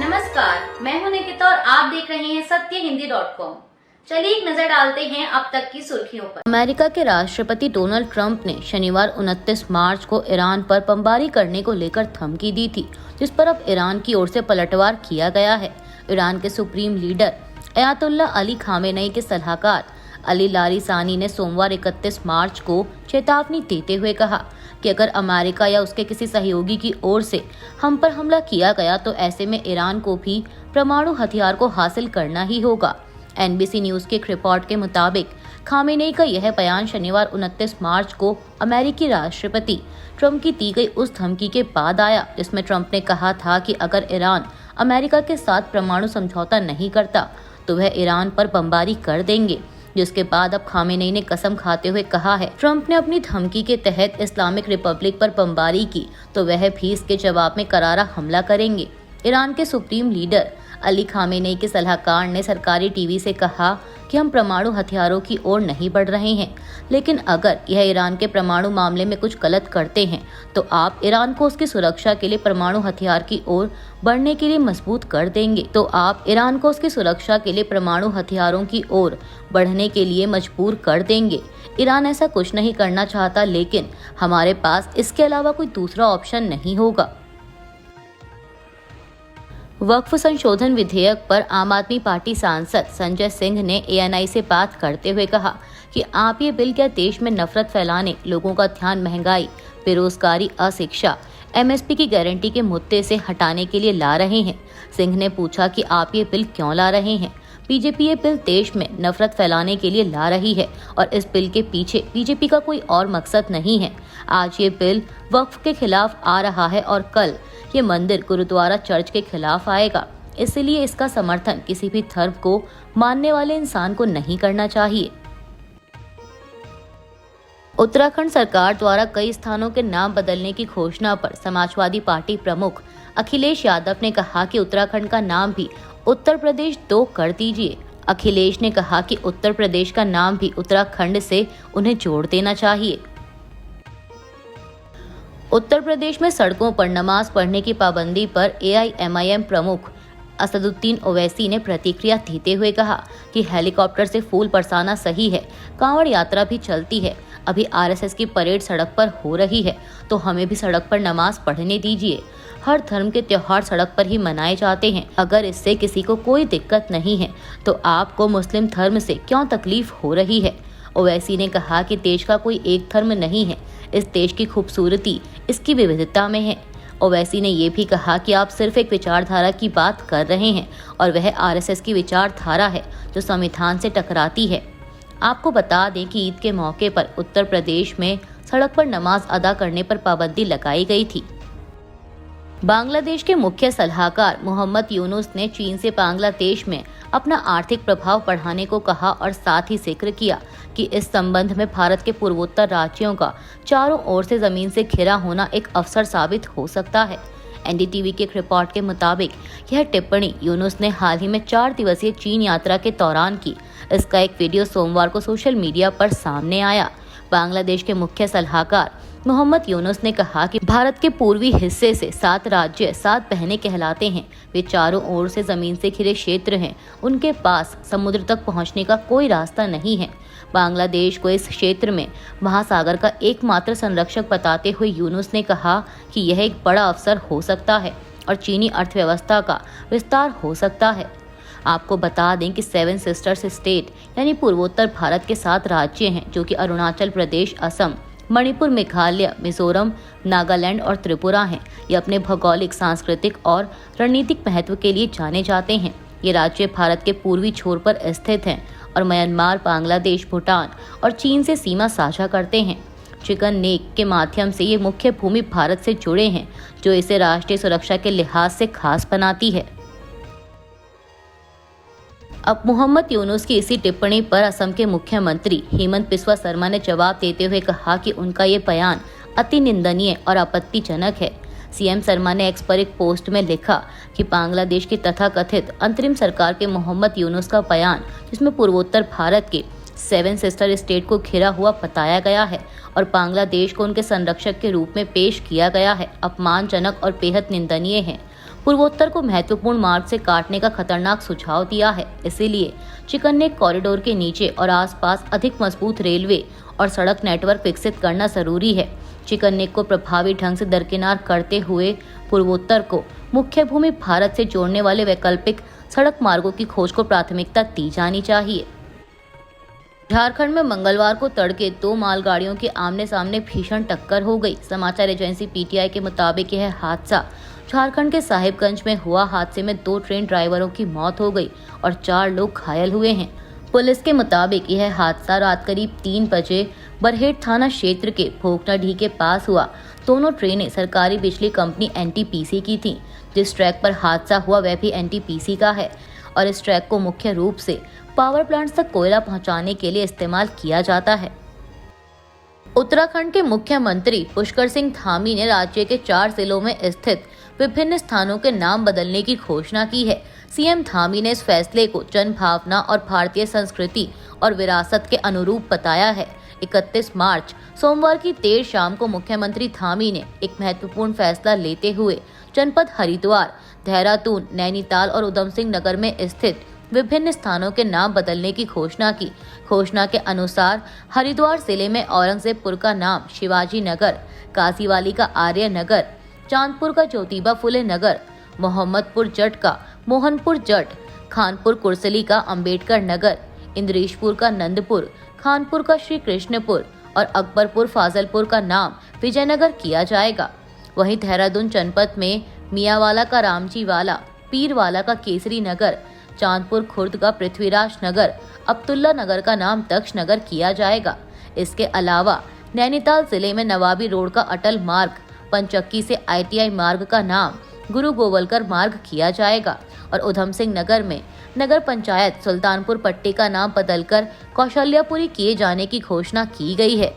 नमस्कार, मैं हूं निकिता और आप देख रहे हैं सत्यहिंदी.com। चलिए एक नजर डालते हैं अब तक की सुर्खियों पर। अमेरिका के राष्ट्रपति डोनाल्ड ट्रंप ने शनिवार 29 मार्च को ईरान पर बमबारी करने को लेकर धमकी दी थी, जिस पर अब ईरान की ओर से पलटवार किया गया है। ईरान के supreme leader Ayatollah Ali Khamenei के सलाहकार अली लारिसानी ने सोमवार 31 मार्च को चेतावनी देते हुए कहा कि अगर अमेरिका या उसके किसी सहयोगी की ओर से हम पर हमला किया गया तो ऐसे में ईरान को भी परमाणु हथियार को हासिल करना ही होगा। NBC न्यूज के एक रिपोर्ट के मुताबिक खामेनेई का यह बयान शनिवार 29 मार्च को अमेरिकी राष्ट्रपति ट्रंप की दी गई उस धमकी के बाद आया, जिसमें ट्रंप ने कहा था कि अगर ईरान अमेरिका के साथ परमाणु समझौता नहीं करता तो वह ईरान पर बमबारी कर देंगे। जिसके बाद अब खामेनेई ने कसम खाते हुए कहा है ट्रंप ने अपनी धमकी के तहत इस्लामिक रिपब्लिक पर बमबारी की तो वह भी इसके जवाब में करारा हमला करेंगे। ईरान के सुप्रीम लीडर अली खामेनेई के सलाहकार ने सरकारी टीवी से कहा कि हम परमाणु हथियारों की ओर नहीं बढ़ रहे हैं, लेकिन अगर यह ईरान के परमाणु मामले में कुछ गलत करते हैं तो आप ईरान को उसकी सुरक्षा के लिए परमाणु हथियार की ओर बढ़ने के लिए मजबूत कर देंगे। तो आप ईरान को उसकी सुरक्षा के लिए परमाणु हथियारों की ओर बढ़ने के लिए मजबूर कर देंगे। ईरान ऐसा कुछ नहीं करना चाहता, लेकिन हमारे पास इसके अलावा कोई दूसरा ऑप्शन नहीं होगा। वक्फ संशोधन विधेयक पर आम आदमी पार्टी सांसद संजय सिंह ने ANI से बात करते हुए कहा कि आप ये बिल क्या देश में नफरत फैलाने, लोगों का ध्यान महंगाई, बेरोजगारी, अशिक्षा, MSP की गारंटी के मुद्दे से हटाने के लिए ला रहे हैं। सिंह ने पूछा कि आप ये बिल क्यों ला रहे हैं। बीजेपी ये बिल देश में नफरत फैलाने के लिए ला रही है और इस बिल के पीछे बीजेपी का कोई और मकसद नहीं है। आज ये बिल वक्फ के खिलाफ आ रहा है और कल ये मंदिर, गुरुद्वारा, चर्च के खिलाफ आएगा। इसलिए इसका समर्थन किसी भी धर्म को मानने वाले इंसान को नहीं करना चाहिए। उत्तराखंड सरकार द्वारा कई स्थानों के नाम बदलने की घोषणा पर समाजवादी पार्टी प्रमुख अखिलेश यादव ने कहा कि उत्तराखंड का नाम भी उत्तर प्रदेश 2 कर दीजिए। अखिलेश ने कहा कि उत्तर प्रदेश का नाम भी उत्तराखंड से उन्हें जोड़ देना चाहिए। उत्तर प्रदेश में सड़कों पर नमाज पढ़ने की पाबंदी पर AIMIM प्रमुख असदुद्दीन ओवैसी ने प्रतिक्रिया देते हुए कहा कि हेलीकॉप्टर से फूल बरसाना सही है, कांवड़ यात्रा भी चलती है, अभी RSS की परेड सड़क पर हो रही है तो हमें भी सड़क पर नमाज पढ़ने दीजिए। हर धर्म के त्योहार सड़क पर ही मनाए जाते हैं। अगर इससे किसी को कोई दिक्कत नहीं है तो आपको मुस्लिम धर्म से क्यों तकलीफ हो रही है। ओवैसी ने कहा कि देश का कोई एक धर्म नहीं है, इस देश की खूबसूरती इसकी विविधता में है। ओवैसी ने ये भी कहा कि आप सिर्फ एक विचारधारा की बात कर रहे हैं और वह RSS की विचारधारा है जो संविधान से टकराती है। आपको बता दें कि ईद के मौके पर उत्तर प्रदेश में सड़क पर नमाज अदा करने पर पाबंदी लगाई गई थी। बांग्लादेश के मुख्य सलाहकार मोहम्मद यूनुस ने चीन से बांग्लादेश में अपना आर्थिक प्रभाव बढ़ाने को कहा और साथ ही जिक्र किया कि इस संबंध में भारत के पूर्वोत्तर राज्यों का चारों ओर से जमीन से घिरा होना एक अवसर साबित हो सकता है। NDTV के एक रिपोर्ट के मुताबिक यह टिप्पणी यूनुस ने हाल ही में 4 दिवसीय चीन यात्रा के दौरान की। इसका एक वीडियो सोमवार को सोशल मीडिया पर सामने आया। बांग्लादेश के मुख्य सलाहकार मोहम्मद यूनुस ने कहा कि भारत के पूर्वी हिस्से से 7 राज्य 7 बहनें कहलाते हैं। वे चारों ओर से जमीन से घिरे क्षेत्र हैं। उनके पास समुद्र तक पहुंचने का कोई रास्ता नहीं है। बांग्लादेश को इस क्षेत्र में महासागर का एकमात्र संरक्षक बताते हुए यूनुस ने कहा कि यह एक बड़ा अवसर हो सकता है और चीनी अर्थव्यवस्था का विस्तार हो सकता है। आपको बता दें कि 7 सिस्टर्स स्टेट यानी पूर्वोत्तर भारत के 7 राज्य हैं जो कि अरुणाचल प्रदेश, असम, मणिपुर, मेघालय, मिजोरम, नागालैंड और त्रिपुरा हैं। ये अपने भौगोलिक, सांस्कृतिक और रणनीतिक महत्व के लिए जाने जाते हैं। ये राज्य भारत के पूर्वी छोर पर स्थित हैं और म्यांमार, बांग्लादेश, भूटान और चीन से सीमा साझा करते हैं। चिकन नेक के माध्यम से ये मुख्य भूमि भारत से जुड़े हैं, जो इसे राष्ट्रीय सुरक्षा के लिहाज से खास बनाती है। अब मोहम्मद यूनुस की इसी टिप्पणी पर असम के मुख्यमंत्री हेमंत बिस्वा शर्मा ने जवाब देते हुए कहा कि उनका ये बयान अति निंदनीय और आपत्तिजनक है। CM शर्मा ने X पर एक पोस्ट में लिखा कि बांग्लादेश की तथाकथित अंतरिम सरकार के मोहम्मद यूनुस का बयान, जिसमें पूर्वोत्तर भारत के 7 सिस्टर स्टेट को घिरा हुआ बताया गया है और बांग्लादेश को उनके संरक्षक के रूप में पेश किया गया है, अपमानजनक और बेहद निंदनीय है। पूर्वोत्तर को महत्वपूर्ण मार्ग से काटने का खतरनाक सुझाव दिया है। इसीलिए चिकन नेक कॉरिडोर के नीचे और आसपास अधिक मजबूत रेलवे और सड़क नेटवर्क विकसित करना जरूरी है। चिकन नेक को प्रभावी ढंग से दरकिनार करते हुए पूर्वोत्तर को मुख्य भूमि भारत से जोड़ने वाले वैकल्पिक सड़क मार्गों की खोज को प्राथमिकता दी जानी चाहिए। झारखंड में मंगलवार को तड़के 2 मालगाड़ियों की आमने सामने भीषण टक्कर हो गई। समाचार एजेंसी पीटीआई के मुताबिक यह हादसा झारखंड के साहिबगंज में हुआ। हादसे में 2 ट्रेन ड्राइवरों की मौत हो गई और 4 लोग घायल हुए हैं। पुलिस के मुताबिक यह हादसा रात करीब 3 बजे बरहेट थाना क्षेत्र के भोकनाडीह के पास हुआ। दोनों ट्रेनें सरकारी बिजली कंपनी एनटीपीसी की थीं। जिस ट्रैक पर हादसा हुआ वह भी एनटीपीसी का है और इस ट्रैक को मुख्य रूप से पावर प्लांट तक कोयला पहुंचाने के लिए इस्तेमाल किया जाता है। उत्तराखंड के मुख्यमंत्री पुष्कर सिंह धामी ने राज्य के 4 जिलों में स्थित विभिन्न स्थानों के नाम बदलने की घोषणा की है। सीएम धामी ने इस फैसले को जन भावना और भारतीय संस्कृति और विरासत के अनुरूप बताया है। 31 मार्च सोमवार की देर शाम को मुख्यमंत्री धामी ने एक महत्वपूर्ण फैसला लेते हुए जनपद हरिद्वार, देहरादून, नैनीताल और उधम सिंह नगर में स्थित विभिन्न स्थानों के नाम बदलने की घोषणा की। घोषणा के अनुसार हरिद्वार जिले में औरंगजेबपुर का नाम शिवाजी नगर, काजीवाली का आर्य नगर, चांदपुर का ज्योतिबा फुले नगर, मोहम्मदपुर जट का मोहनपुर जट, खानपुर कुर्सली का अंबेडकर नगर, इंद्रेशपुर का नंदपुर, खानपुर का श्री कृष्णपुर और अकबरपुर फाजलपुर का नाम विजयनगर किया जाएगा। वहीं देहरादून जनपद में मियावाला का रामजी वाला, पीरवाला का केसरी नगर, चांदपुर खुर्द का पृथ्वीराज नगर, अब्दुल्ला नगर का नाम दक्ष नगर किया जाएगा। इसके अलावा नैनीताल जिले में नवाबी रोड का अटल मार्ग, पंचक्की से आईटीआई मार्ग का नाम गुरु गोवलकर मार्ग किया जाएगा और उधम सिंह नगर में नगर पंचायत सुल्तानपुर पट्टी का नाम बदलकर कौशल्यापुरी किए जाने की घोषणा की गई है।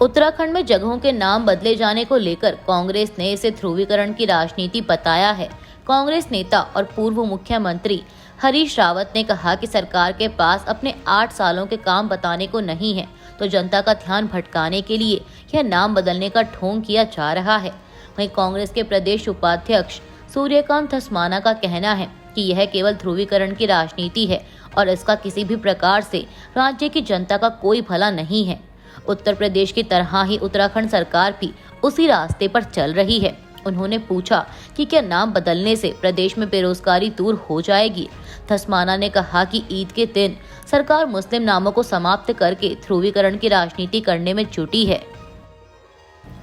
उत्तराखंड में जगहों के नाम बदले जाने को लेकर कांग्रेस ने इसे ध्रुवीकरण की राजनीति बताया है। कांग्रेस नेता और पूर्व मुख्यमंत्री हरीश रावत ने कहा कि सरकार के पास अपने 8 सालों के काम बताने को नहीं है, तो जनता का ध्यान भटकाने के लिए यह नाम बदलने का ढोंग किया जा रहा है। वहीं कांग्रेस के प्रदेश उपाध्यक्ष सूर्यकांत धस्माना का कहना है कि यह केवल ध्रुवीकरण की राजनीति है और इसका किसी भी प्रकार से राज्य की जनता का कोई भला नहीं है। उत्तर प्रदेश की तरह ही उत्तराखंड सरकार भी उसी रास्ते पर चल रही है। उन्होंने पूछा कि क्या नाम बदलने से प्रदेश में बेरोजगारी दूर हो जाएगी। धस्माना ने कहा कि ईद के दिन सरकार मुस्लिम नामों को समाप्त करके ध्रुवीकरण की राजनीति करने में जुटी है।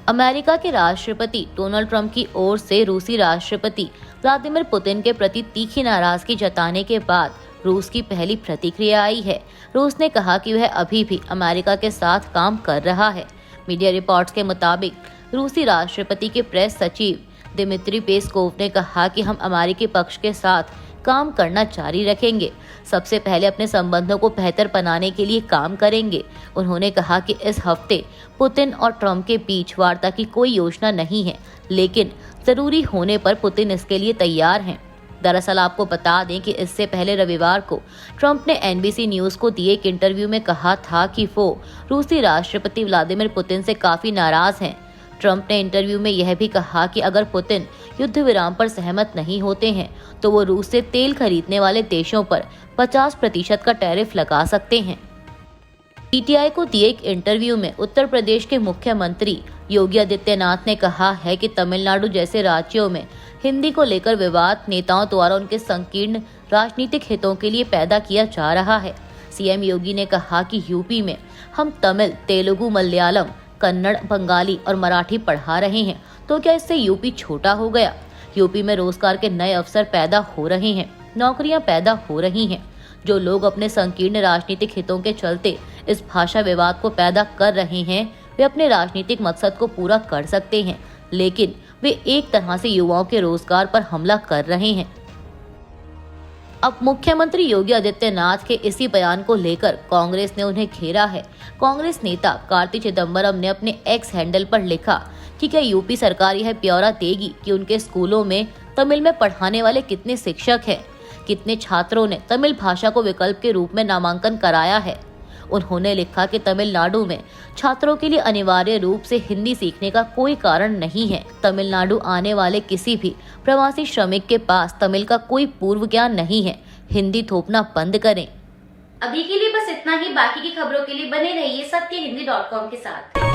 अमेरिका के राष्ट्रपति डोनाल्ड ट्रंप की ओर से रूसी राष्ट्रपति व्लादिमीर पुतिन के प्रति तीखी नाराजगी जताने के बाद रूस की पहली प्रतिक्रिया आई है। रूस ने कहा कि वह अभी भी अमेरिका के साथ काम कर रहा है। मीडिया रिपोर्ट्स के मुताबिक रूसी राष्ट्रपति के प्रेस सचिव दिमित्री पेस्कोव ने कहा कि हम अमेरिकी पक्ष के साथ काम करना जारी रखेंगे, सबसे पहले अपने संबंधों को बेहतर बनाने के लिए काम करेंगे। उन्होंने कहा कि इस हफ्ते पुतिन और ट्रंप के बीच वार्ता की कोई योजना नहीं है, लेकिन जरूरी होने पर पुतिन इसके लिए तैयार हैं। दरअसल आपको बता दें कि इससे पहले रविवार को ट्रंप ने एनबीसी न्यूज को दिए एक इंटरव्यू में कहा था कि वो रूसी राष्ट्रपति व्लादिमीर पुतिन से काफी नाराज हैं। ट्रंप ने इंटरव्यू में यह भी कहा कि अगर पुतिन युद्ध विराम पर सहमत नहीं होते हैं तो वो रूस से तेल खरीदने वाले देशों पर 50% का टैरिफ लगा सकते हैं। पीटीआई को दिए एक इंटरव्यू में उत्तर प्रदेश के मुख्यमंत्री योगी आदित्यनाथ ने कहा है कि तमिलनाडु जैसे राज्यों में हिंदी को लेकर विवाद नेताओं द्वारा उनके संकीर्ण राजनीतिक हितों के लिए पैदा किया जा रहा है। सीएम योगी ने कहा कि यूपी में हम तमिल, तेलुगु, मलयालम, कन्नड़, बंगाली और मराठी पढ़ा रहे हैं, तो क्या इससे यूपी छोटा हो गया? यूपी में रोजगार के नए अवसर पैदा हो रहे हैं, नौकरियां पैदा हो रही हैं। जो लोग अपने संकीर्ण राजनीतिक हितों के चलते इस भाषा विवाद को पैदा कर रहे हैं, वे अपने राजनीतिक मकसद को पूरा कर सकते हैं, लेकिन वे एक तरह से युवाओं के रोजगार पर हमला कर रहे हैं। अब मुख्यमंत्री योगी आदित्यनाथ के इसी बयान को लेकर कांग्रेस ने उन्हें घेरा है। कांग्रेस नेता कार्ति चिदंबरम ने अपने एक्स हैंडल पर लिखा कि क्या यूपी सरकार यह ब्यौरा देगी कि उनके स्कूलों में तमिल में पढ़ाने वाले कितने शिक्षक हैं, कितने छात्रों ने तमिल भाषा को विकल्प के रूप में नामांकन कराया है। उन्होंने लिखा कि तमिलनाडु में छात्रों के लिए अनिवार्य रूप से हिंदी सीखने का कोई कारण नहीं है। तमिलनाडु आने वाले किसी भी प्रवासी श्रमिक के पास तमिल का कोई पूर्व ज्ञान नहीं है। हिंदी थोपना बंद करें। अभी के लिए बस इतना ही। बाकी की खबरों के लिए बने रहिए सत्यहिंदी.com के साथ।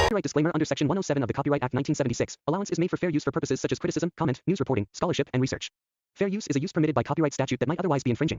Copyright disclaimer under Section 107 of the Copyright Act 1976. Allowance is made for fair use for purposes such as criticism, comment, news reporting, scholarship, and research. Fair use is a use permitted by copyright statute that might otherwise be infringing.